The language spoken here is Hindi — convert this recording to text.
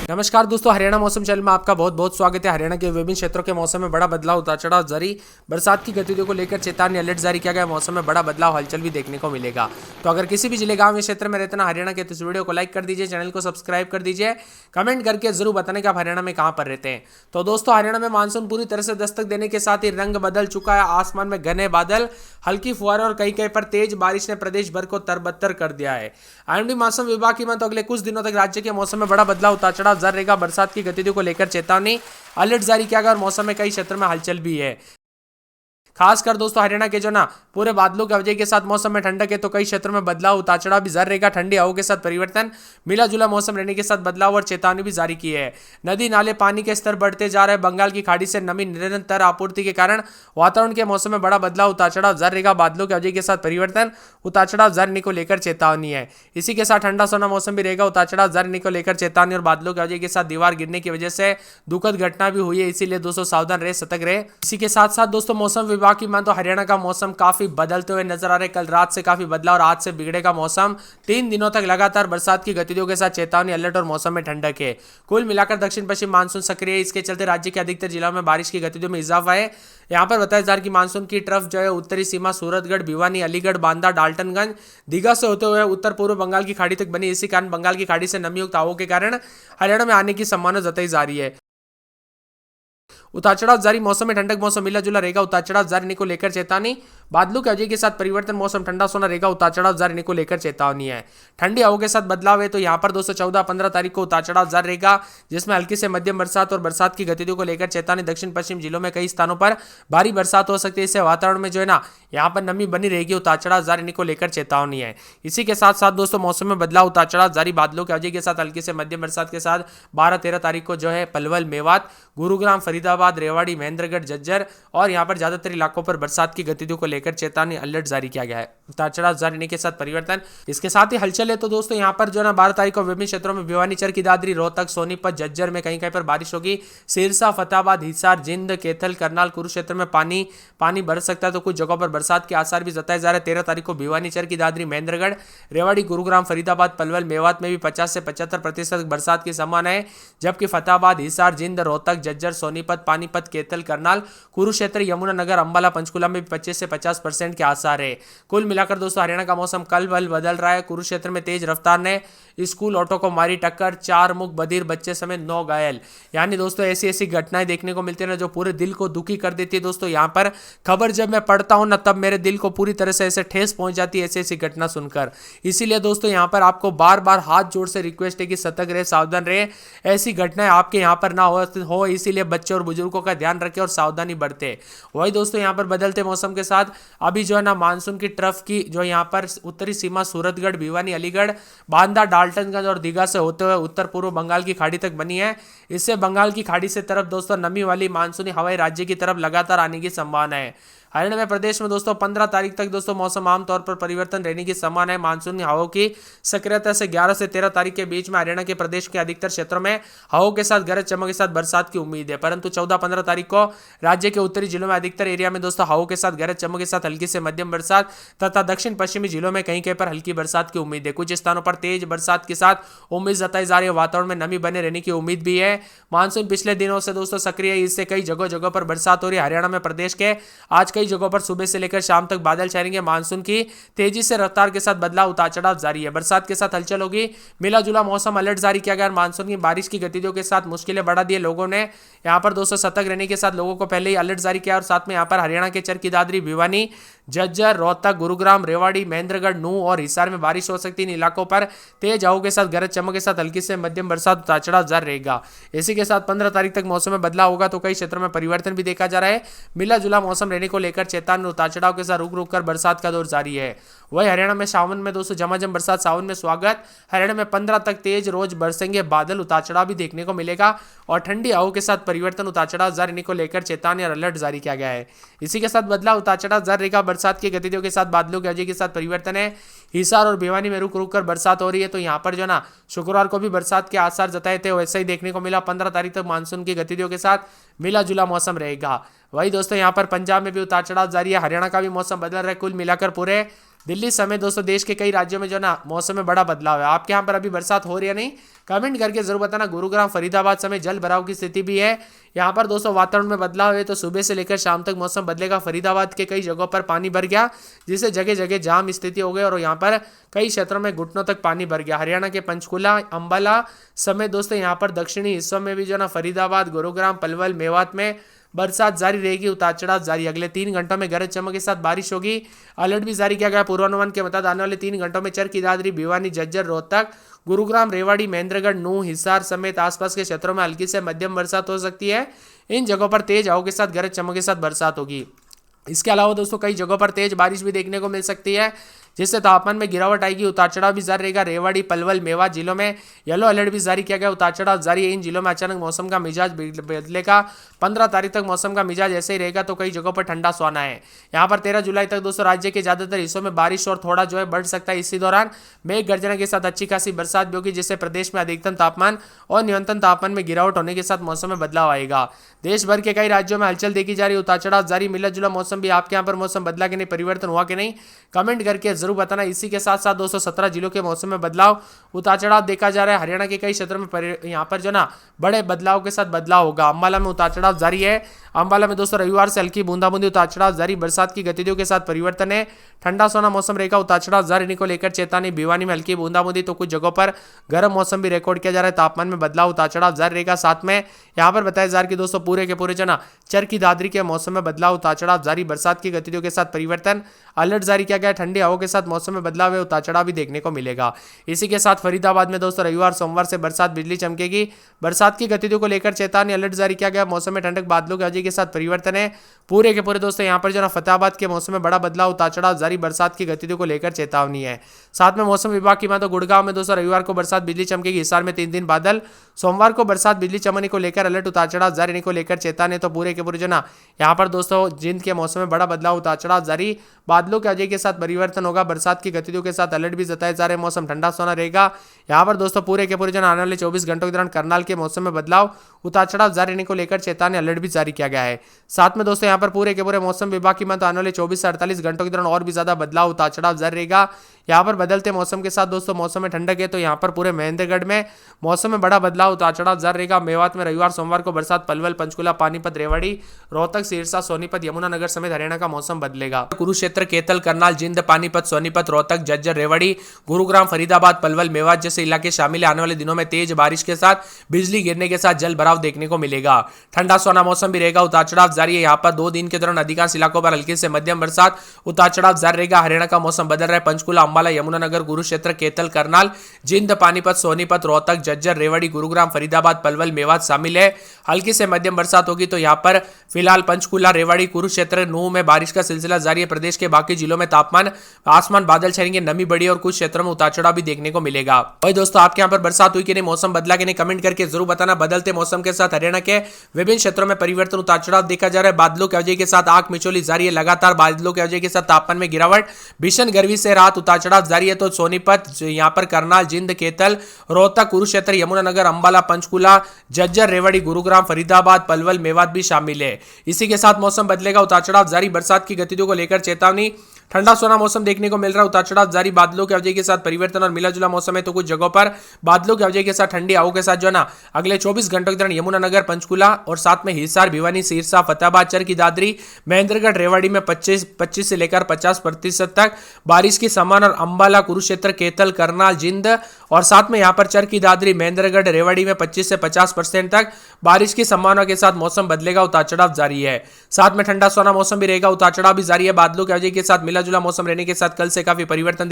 नमस्कार दोस्तों, हरियाणा मौसम चैनल में आपका बहुत बहुत स्वागत है। हरियाणा के विभिन्न क्षेत्रों के मौसम में बड़ा बदलाव, उतार चढ़ाव जारी। बरसात की गतिविधियों को लेकर चेतावनी अलर्ट जारी किया गया। मौसम में बड़ा बदलाव, हलचल भी देखने को मिलेगा। तो अगर किसी भी जिले, गांव या क्षेत्र में रहते ना हरियाणा के, तो इस वीडियो को लाइक कर दीजिए, चैनल को सब्सक्राइब कर दीजिए, कमेंट करके जरूर बताने कि आप हरियाणा में कहां पर रहते हैं। तो दोस्तों, हरियाणा में मानसून पूरी तरह से दस्तक देने के साथ ही रंग बदल चुका है। आसमान में घने बादल, हल्की फुहारें और कहीं कहीं पर तेज बारिश ने प्रदेश भर को तरबतर कर दिया है। आईएमडी मौसम विभाग की माने तो अगले कुछ दिनों तक राज्य के मौसम में बड़ा बदलाव, उतार चढ़ाव जारी रहेगा। बरसात की गतिविधियों को लेकर चेतावनी अलर्ट जारी किया गया और मौसम में कई क्षेत्रों में हलचल भी है। खासकर दोस्तों हरियाणा के जो ना पूरे बादलों की वजह के साथ मौसम में ठंडक है, तो कई क्षेत्रों में बदलाव, उतार चढ़ाव भी जारी रहेगा। ठंडी हवाओं के साथ परिवर्तन, मिला जुला मौसम रहने के साथ बदलाव और चेतावनी भी जारी की है। नदी नाले पानी के स्तर बढ़ते जा रहे हैं। बंगाल की खाड़ी से नमी निरंतर आपूर्ति के कारण वातावरण के मौसम में बड़ा बदलाव, उतार चढ़ाव जारी रहेगा। बादलों की वजह के साथ परिवर्तन, उतार चढ़ाव जारी रहने को लेकर चेतावनी है। इसी के साथ ठंडा सोना मौसम भी रहेगा। उतार चढ़ाव जारी रहने को लेकर चेतावनी और बादलों की वजह के साथ दीवार गिरने की वजह से दुखद घटना भी हुई है, इसीलिए दोस्तों सावधान रहे, सतर्क रहे। इसी के साथ साथ दोस्तों मौसम विभाग की मान तो हरियाणा का मौसम काफी बदलते हुए नजर आ रहे। कल रात से काफी बदला और आज से बिगड़ेगा मौसम। 3 दिनों तक लगातार बरसात की गतिविधियों के साथ चेतावनी, अलर्ट और मौसम में ठंडक है। कुल मिलाकर दक्षिण पश्चिम मानसून सक्रिय है। इसके चलते राज्य के अधिकतर जिलों में बारिश की गतिविधियों में इजाफा है। यहाँ पर बताया जा रहा है कि मानसून की ट्रफ जो है उत्तरी सीमा सूरतगढ़, भिवानी, अलीगढ़, बांदा, डाल्टनगंज, दीघा से होते हुए उत्तर पूर्व बंगाल की खाड़ी तक बनी। इसी कारण बंगाल की खाड़ी से नमी युक्त हवाओं के कारण हरियाणा में आने की संभावना जताई जा रही है। उतार चढ़ाव जारी, मौसम में ठंडक, मौसम मिला जुला रहेगा। उतार चढ़ाव जारी रहने को लेकर चेतावनी, बादलों की वजह के साथ परिवर्तन, मौसम ठंडा सोना रहेगा। उतार चढ़ाव जारी रहने को लेकर चेतावनी है। ठंडी हवाओं के साथ बदलाव है, तो यहाँ पर दोस्तों 14-15 तारीख को उतार चढ़ाव जारी रहेगा, जिसमें हल्की से मध्यम बरसात और बरसात की गतिविधियों को लेकर चेतावनी। दक्षिण पश्चिम जिलों में कई स्थानों पर भारी बरसात हो सकती है। इससे वातावरण में जो है ना यहाँ पर नमी बनी रहेगी। उतार चढ़ाव जारी रहने को लेकर चेतावनी है। इसी के साथ साथ दोस्तों मौसम में बदलाव, उतार चढ़ाव जारी, बादलों की वजह के साथ हल्की से मध्यम बरसात के साथ 12-13 तारीख को जो है पलवल, मेवात, गुरुग्राम, फरीदाबाद, रेवाड़ी, महेंद्रगढ़, झज्जर और यहां पर ज्यादातर इलाकों पर बरसात की गतिविधियों को लेकर चेतावनी, अलर्ट जारी किया गया है। उतार चढ़ाव जारी रहने के साथ परिवर्तन, इसके साथ ही हलचल है। तो दोस्तों यहां पर जो है 12 तारीख को विभिन्न क्षेत्रों में भिवानी, चरखी दादरी, रोहतक, सोनीपत, झज्जर में कहीं कहीं पर बारिश होगी। सिरसा, फतेहाबाद, हिसार, जिंद, कैथल, करनाल, कुरुक्षेत्र में पानी बरस सकता है। तो कुछ जगहों पर बरसात के आसार भी जताए जा रहे हैं। 13 तारीख को भिवानी, चरखी दादरी, महेंद्रगढ़, रेवाड़ी, गुरुग्राम, फरीदाबाद, पलवल, मेवात में भी 50 से 75% बरसात की संभावना है। जबकि फतेहाबाद, हिसार, जिंद, रोहतक, झज्जर, सोनीपत, पानीपत, कैथल, करनाल, कुरुक्षेत्र, यमुनानगर, अंबाला, पंचकुला में भी 25 से 50% के आसार है। कुल मिलाकर दोस्तों हरियाणा का मौसम कल बल बदल रहा है। कुरुक्षेत्र में तेज रफ्तार ने स्कूल ऑटो को मारी टक्कर, 4 मुख बधिर बच्चे समेत 9 घायल। यानी दोस्तों ऐसी ऐसी घटनाएं देखने को मिलती है ना, जो पूरे दिल को दुखी कर देती है। दोस्तों यहाँ पर खबर जब मैं पढ़ता हूं ना, तब मेरे दिल को पूरी तरह से ऐसे ठेस पहुंच जाती है ऐसी ऐसी घटना सुनकर। इसीलिए दोस्तों यहाँ पर आपको बार बार हाथ जोड़ से रिक्वेस्ट है कि सतर्क रहे, सावधान रहे, ऐसी घटनाएं आपके यहाँ पर ना हो। इसीलिए बच्चे और बुजुर्गों का ध्यान रखें और सावधानी बरते। वही दोस्तों यहाँ पर बदलते मौसम के साथ अभी जो है ना मानसून की ट्रफ की जो यहाँ पर उत्तरी सीमा सूरतगढ़, भिवानी, अलीगढ़, बांदा, डाल्टनगंज और दीघा से होते हुए उत्तर पूर्व बंगाल की खाड़ी तक बनी है। इससे बंगाल की खाड़ी से तरफ दोस्तों नमी वाली मानसूनी हवाएं राज्य की तरफ लगातार आने की संभावना है। हरियाणा में प्रदेश में दोस्तों 15 तारीख तक दोस्तों मौसम आमतौर पर परिवर्तन रहने की संभावना है। मानसूनी हवाओं की सक्रियता से 11 से 13 तारीख के बीच में हरियाणा के प्रदेश के अधिकतर क्षेत्रों में हवाओं के साथ गरज चमक के साथ बरसात की उम्मीद है। परंतु 14-15 तारीख को राज्य के उत्तरी जिलों में अधिकतर एरिया में दोस्तों हवाओं के साथ गरज चमक के साथ हल्की से मध्यम बरसात तथा दक्षिण पश्चिमी जिलों में कहीं कहीं पर हल्की बरसात की उम्मीद है। कुछ स्थानों पर तेज बरसात के साथ उम्मीद जताई जा रही है। वातावरण में नमी बने रहने की उम्मीद भी है। मानसून पिछले दिनों से दोस्तों सक्रिय है, इससे कई जगह पर बरसात हो रही है। हरियाणा में प्रदेश के आज कई जगहों पर सुबह से लेकर शाम तक बादल छाएंगे। मानसून की तेजी से रफ्तार के साथ बदलाव, उतार चढ़ाव जारी है। बरसात के साथ हलचल होगी। मिला जुला मौसम, अलर्ट जारी किया गया। मानसून की बारिश की गतिविधियों के साथ मुश्किलें बढ़ा दी है। लोगों ने यहाँ पर दोस्तों सतर्क रहने के साथ लोगों को पहले ही अलर्ट जारी किया और साथ में यहाँ पर हरियाणा के चरखी दादरी, भिवानी, झज्जर, रोहतक, गुरुग्राम, रेवाड़ी, महेंद्रगढ़, नूह और हिसार में बारिश हो सकती है। इन इलाकों पर तेज हवाओं के साथ गरज चमक के साथ हल्की से मध्यम बरसात, उतार चढ़ाव जारी रहेगा। इसी के साथ 15 तारीख तक मौसम में बदलाव होगा, तो कई क्षेत्रों में परिवर्तन भी देखा जा रहा है। मिला जुला मौसम रहने को लेकर चेतावनी, उतार चढ़ाव के साथ रुक रुक कर बरसात का दौर जारी है। वही हरियाणा में सावन में दोस्तों झमाझम बरसात, सावन में स्वागत। हरियाणा में 15 तक तेज रोज बरसेंगे बादल, उतार चढ़ाव भी देखने को मिलेगा और ठंडी हवाओं के साथ परिवर्तन, उतार चढ़ाव जारी रहने को लेकर चेतावनी और अलर्ट जारी किया गया है। इसी के साथ बदलाव, उतार चढ़ाव जारी रहेगा। बरसात की गतिविधियों के साथ बादलों की वजह के साथ परिवर्तन है। हिसार और भिवानी में रुक रुक कर बरसात हो रही है। तो यहाँ पर जो ना शुक्रवार को भी बरसात के आसार जताए थे, वैसा ही देखने को मिला। 15 तारीख तक मानसून की गतिविधियों के साथ मिला जुला मौसम रहेगा। वही दोस्तों यहाँ पर पंजाब में भी उतार चढ़ाव जारी है। हरियाणा का भी मौसम बदल रहा है। कुल मिलाकर पूरे दिल्ली समेत दोस्तों देश के कई राज्यों में जो ना मौसम में बड़ा बदलाव है। आपके यहाँ पर अभी बरसात हो रही है नहीं, कमेंट करके जरूर बताना। गुरुग्राम फरीदाबाद समेत जल भराव की स्थिति भी है। यहाँ पर दोस्तों वातावरण में बदलाव है, तो सुबह से लेकर शाम तक मौसम बदलेगा। फरीदाबाद के कई जगहों पर पानी भर गया, जिससे जगह जगह जाम स्थिति हो गई और यहाँ पर कई क्षेत्रों में घुटनों तक पानी भर गया। हरियाणा के पंचकुला, अंबाला समेत दोस्तों यहाँ पर दक्षिणी हिस्सों में भी जो ना फरीदाबाद, गुरुग्राम, पलवल, मेवात में बरसात जारी रहेगी, उतार चढ़ाव जारी। अगले 3 घंटों में गरज चमक के साथ बारिश होगी। अलर्ट भी जारी किया गया। पूर्वानुमान के मुताबिक आने वाले 3 घंटों में चरखी दादरी, भिवानी, झज्जर, रोहतक, गुरुग्राम, रेवाड़ी, महेंद्रगढ़, नूंह, हिसार समेत आसपास के क्षेत्रों में हल्की से मध्यम बरसात हो सकती है। इन जगहों पर तेज हवाओं के साथ गरज चमक के साथ बरसात होगी। इसके अलावा दोस्तों कई जगहों पर तेज बारिश भी देखने को मिल सकती है, जिससे तापमान में गिरावट आएगी। उतार चढ़ाव भी जारी रहेगा। रेवाड़ी, पलवल, मेवात जिलों में येलो अलर्ट भी जारी किया गया। उतार चढ़ाव जारी है। इन जिलों में अचानक मौसम का मिजाज बदलेगा। 15 तारीख तक मौसम का मिजाज ऐसे ही रहेगा, तो कई जगहों पर ठंडा सोना है। यहाँ पर 13 जुलाई तक दोस्तों राज्य के ज्यादातर हिस्सों में बारिश और थोड़ा जो है बढ़ सकता है। इसी दौरान मेघ गर्जना के साथ अच्छी खासी बरसात भी होगी, जिससे प्रदेश में अधिकतम तापमान और न्यूनतम तापमान में गिरावट होने के साथ मौसम में बदलाव आएगा। देश भर के कई राज्यों में हलचल देखी जा रही है। उतार चढ़ाव जारी, मिला जुला मौसम भी। आपके यहाँ पर मौसम बदला कि नहीं, परिवर्तन हुआ कि नहीं, कमेंट करके जरूर बताना। इसी के साथ साथ 217 जिलों के मौसम में बदलाव, उतार चढ़ाव देखा जा रहा है। हरियाणा के कई क्षेत्रों में यहाँ पर जो ना बड़े बदलाव के साथ बदलाव होगा। अंबाला में उतार चढ़ाव जारी है। अंबाला में दोस्तों रविवार से हल्की बूंदाबूंदी, उतार चढ़ाव जारी। बरसात की गतिविधियों के साथ परिवर्तन है। ठंडा सोना मौसम रहेगा। उतार चढ़ाव जारी को लेकर चेतावनी। भिवानी में हल्की बूंदाबूंदी, तो कुछ जगहों पर गर्म मौसम भी रिकॉर्ड किया जा रहा है। तापमान में बदलाव, उतार चढ़ाव जारी रहेगा। साथ में यहाँ पर बताया जा रहा है कि दोस्तों पूरे के पूरे जो ना चरखी दादरी के मौसम में बदलाव, उतार चढ़ाव जारी। बरसात की गतिविधियों के साथ परिवर्तन, अलर्ट जारी किया गया है। ठंडी हवाओं के साथ मौसम में बदलाव है, उतार चढ़ाव भी देखने को मिलेगा। इसी के साथ फरीदाबाद में दोस्तों रविवार सोमवार से बरसात, बिजली चमकेगी। बरसात की गतिविधियों को लेकर चेतावनी, अलर्ट जारी किया गया। मौसम में ठंडक, बादलों की अवधि के साथ परिवर्तन है। पूरे के पूरे दोस्तों यहाँ पर जो ना फतेहाबाद के मौसम में बड़ा बदलाव, उतार चढ़ाव जारी। बरसात की गतिविधियों को लेकर चेतावनी है। साथ में मौसम विभाग की मानो गुड़गांव में दोस्तों रविवार को बरसात, बिजली चमकेगी। हिसार में 3 दिन बादल। सोमवार को बरसात, बिजली चमकने को लेकर अलर्ट, उतार चढ़ाव जारी को लेकर चेतावनी। तो पूरे के पूरे जो ना यहाँ पर दोस्तों जिंद के मौसम में बड़ा बदलाव, उतार चढ़ाव जारी। बादलों के अजय के साथ परिवर्तन होगा। बरसात की गतिविधियों के साथ अलर्ट भी जताए जा रहे हैं। मौसम ठंडा सोना रहेगा। यहाँ पर दोस्तों पूरे के पूरे जो आने वाले 24 घंटों के दौरान करनाल के मौसम में बदलाव, उतार चढ़ाव जारी को लेकर चेतावनी, अलर्ट भी जारी किया गया है। साथ में दोस्तों यहाँ पर पूरे के पूरे मौसम विभाग की मानो आने वाले 24 से 48 घंटों के दौरान और भी ज्यादा बदलाव, उतार चढ़ाव जारी रहेगा। यहाँ पर बदलते मौसम के साथ दोस्तों मौसम में ठंडक है, तो यहाँ पर पूरे महेंद्रगढ़ में मौसम में बड़ा बदलाव, उतार चढ़ाव जारी रहेगा। मेवात में रविवार सोमवार को बरसात, पलवल, पंचकुला, पानीपत, रेवाड़ी, रोहतक, सिरसा, सोनीपत, यमुनानगर समेत हरियाणा का मौसम बदलेगा। कुरुक्षेत्र, कैथल, करनाल, जिंद, पानीपत, सोनीपत, रोहतक, झज्जर, रेवाड़ी, गुरुग्राम, फरीदाबाद, पलवल, मेवात जैसे इलाके शामिल है। आने वाले दिनों में तेज बारिश के साथ बिजली गिरने के साथ जल भराव देखने को मिलेगा। ठंडा सोना मौसम भी रहेगा। उतार चढ़ाव जारी है। यहाँ पर 2 दिन के दौरान अधिकांश इलाकों पर हल्की से मध्यम बरसात, उतार चढ़ाव जारी रहेगा। हरियाणा का मौसम बदल रहा है। पंचकुला, अंबाला, यमुनानगर, कुरुक्षेत्र, कैथल, करनाल, जिंद, पानीपत, सोनीपत, रोहतक, झज्जर, रेवाड़ी, गुरुग्राम, फरीदाबाद, पलवल, मेवात शामिल है। हल्की से मध्यम बरसात होगी। तो यहाँ पर फिलहाल पंचकुला, रेवाड़ी, कुरुक्षेत्र, नूंह में बारिश का सिलसिला जारी है। प्रदेश के बाकी जिलों में तापमान, आसमान बादल छाएंगे, नमी बढ़ी और कुछ क्षेत्रों में उतार चढ़ाव भी देखने को मिलेगा। भाई दोस्तों आपके यहाँ पर बरसात हुई कि नहीं, मौसम बदला कि नहीं, कमेंट करके जरूर बताना। बदलते मौसम के साथ हरियाणा के विभिन्न क्षेत्रों में परिवर्तन, उतार चढ़ाव देखा जा रहा है। बादलों की वजह के साथ आंख मिचौली जारी है। लगातार बादलों की वजह के साथ तापमान में गिरावट, भीषण गर्मी से राहत, उतार चढ़ाव जारी है। तो सोनीपत, यहाँ पर करनाल, जिंद, कैथल, रोहतक, कुरुक्षेत्र, यमुनानगर, अंबाला, पंचकुला, झज्जर, रेवाड़ी, गुरुग्राम, फरीदाबाद, पलवल, मेवात भी शामिल है। इसी के साथ मौसम बदलेगा, उतार चढ़ाव जारी। बरसात की गतिविधियों को लेकर चेतावनी। ठंडा सोना मौसम देखने को मिल रहा है। उतार चढ़ाव जारी। बादलों की वजह के साथ परिवर्तन और मिला जुला मौसम है, तो कुछ जगहों पर बादलों की वजह के साथ ठंडी हवाओं के साथ जो ना अगले 24 घंटों के दौरान यमुनानगर, पंचकुला और साथ में हिसार, भिवानी, सिरसा, फतेहाबाद, चरखी दादरी, महेंद्रगढ़, रेवाड़ी में 25 से लेकर 50% तक बारिश की संभावना। और अंबाला, कुरुक्षेत्र, कैथल, करनाल, जिंद और साथ में यहाँ पर चरखी दादरी, महेंद्रगढ़, रेवाड़ी में 25 से 50% तक बारिश की संभावना के साथ मौसम बदलेगा। उतार चढ़ाव जारी है। साथ में ठंडा सोना मौसम भी रहेगा। उतार चढ़ाव भी जारी है। बादलों की वजह के साथ मिला जुला मौसम रहने के साथ कल से काफी परिवर्तन